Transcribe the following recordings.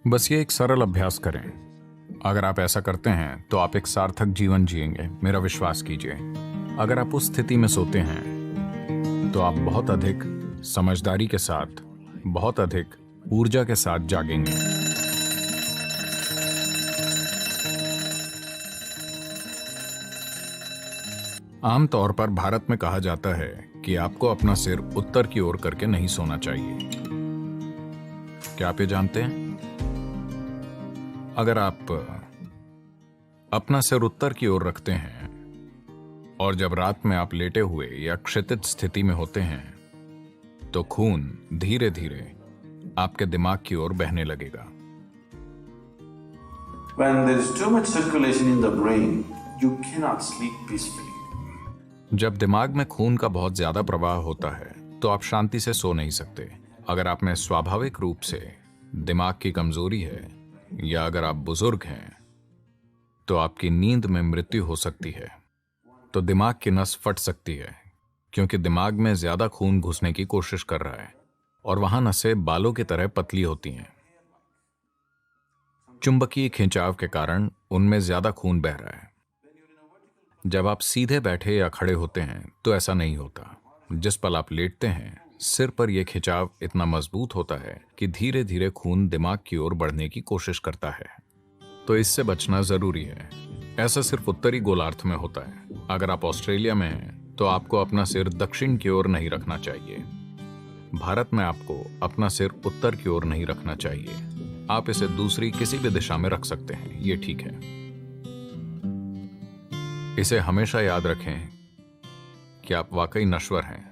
बस ये एक सरल अभ्यास करें। अगर आप ऐसा करते हैं तो आप एक सार्थक जीवन जिएंगे, मेरा विश्वास कीजिए। अगर आप उस स्थिति में सोते हैं तो आप बहुत अधिक समझदारी के साथ, बहुत अधिक ऊर्जा के साथ जागेंगे। आमतौर पर भारत में कहा जाता है कि आपको अपना सिर उत्तर की ओर करके नहीं सोना चाहिए। क्या आप ये जानते हैं? अगर आप अपना सिर उत्तर की ओर रखते हैं और जब रात में आप लेटे हुए या क्षितिज स्थिति में होते हैं तो खून धीरे धीरे आपके दिमाग की ओर बहने लगेगा। When there is too much circulation in the brain, you cannot sleep peacefully. जब दिमाग में खून का बहुत ज्यादा प्रवाह होता है तो आप शांति से सो नहीं सकते। अगर आप में स्वाभाविक रूप से दिमाग की कमजोरी है या अगर आप बुजुर्ग हैं तो आपकी नींद में मृत्यु हो सकती है। तो दिमाग की नस फट सकती है क्योंकि दिमाग में ज्यादा खून घुसने की कोशिश कर रहा है और वहां नसें बालों की तरह पतली होती हैं। चुंबकीय खिंचाव के कारण उनमें ज्यादा खून बह रहा है। जब आप सीधे बैठे या खड़े होते हैं तो ऐसा नहीं होता। जिस पल आप लेटते हैं सिर पर यह खिंचाव इतना मजबूत होता है कि धीरे धीरे खून दिमाग की ओर बढ़ने की कोशिश करता है। तो इससे बचना जरूरी है। ऐसा सिर्फ उत्तरी गोलार्ध में होता है। अगर आप ऑस्ट्रेलिया में हैं तो आपको अपना सिर दक्षिण की ओर नहीं रखना चाहिए। भारत में आपको अपना सिर उत्तर की ओर नहीं रखना चाहिए। आप इसे दूसरी किसी भी दिशा में रख सकते हैं, ये ठीक है। इसे हमेशा याद रखें कि आप वाकई नश्वर हैं।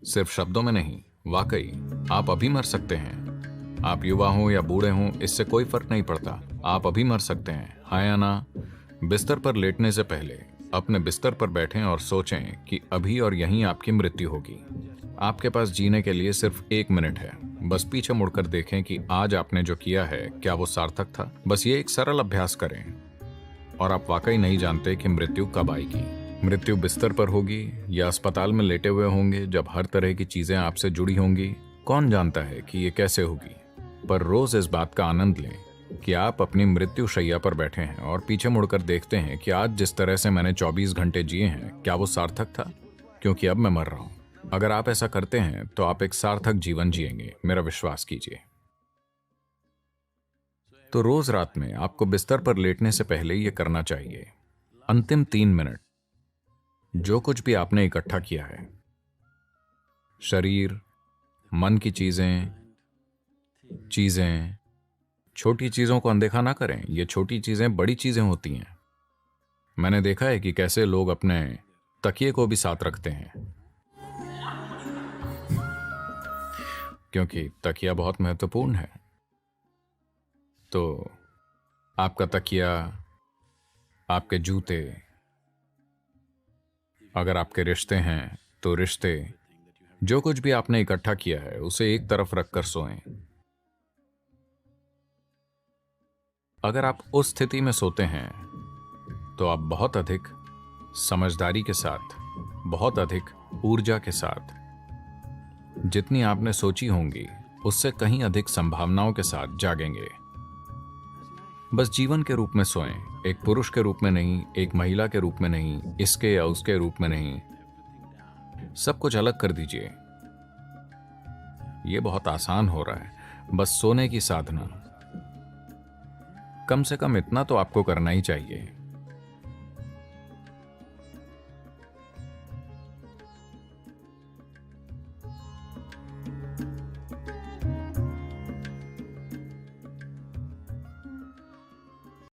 सिर्फ शब्दों में नहीं, वाकई आप अभी मर सकते हैं। आप युवा हों या बूढ़े हों, इससे कोई फर्क नहीं पड़ता। आप अभी मर सकते हैं, हाँ या ना। बिस्तर पर लेटने से पहले अपने बिस्तर पर बैठें और सोचें कि अभी और यहीं आपकी मृत्यु होगी। आपके पास जीने के लिए सिर्फ 1 मिनट है। बस पीछे मुड़कर देखें कि आज आपने जो किया है क्या वो सार्थक था। बस ये एक सरल अभ्यास करें और आप वाकई नहीं जानते कि मृत्यु कब आएगी। मृत्यु बिस्तर पर होगी या अस्पताल में लेटे हुए होंगे जब हर तरह की चीजें आपसे जुड़ी होंगी। कौन जानता है कि ये कैसे होगी। पर रोज इस बात का आनंद लें कि आप अपनी मृत्यु शैया पर बैठे हैं और पीछे मुड़कर देखते हैं कि आज जिस तरह से मैंने 24 घंटे जिए हैं क्या वो सार्थक था, क्योंकि अब मैं मर रहा हूं। अगर आप ऐसा करते हैं तो आप एक सार्थक जीवन जिएंगे, मेरा विश्वास कीजिए। तो रोज रात में आपको बिस्तर पर लेटने से पहले यह करना चाहिए। अंतिम 3 मिनट जो कुछ भी आपने इकट्ठा किया है, शरीर, मन की चीजें, छोटी चीजों को अनदेखा ना करें। ये छोटी चीजें बड़ी चीजें होती हैं। मैंने देखा है कि कैसे लोग अपने तकिए को भी साथ रखते हैं, क्योंकि तकिया बहुत महत्वपूर्ण है। तो आपका तकिया, आपके जूते, अगर आपके रिश्ते हैं तो रिश्ते, जो कुछ भी आपने इकट्ठा किया है उसे एक तरफ रखकर सोएं। अगर आप उस स्थिति में सोते हैं तो आप बहुत अधिक समझदारी के साथ, बहुत अधिक ऊर्जा के साथ, जितनी आपने सोची होंगी उससे कहीं अधिक संभावनाओं के साथ जागेंगे। बस जीवन के रूप में सोएं, एक पुरुष के रूप में नहीं, एक महिला के रूप में नहीं, इसके या उसके रूप में नहीं। सब कुछ अलग कर दीजिए। यह बहुत आसान हो रहा है। बस सोने की साधना, कम से कम इतना तो आपको करना ही चाहिए।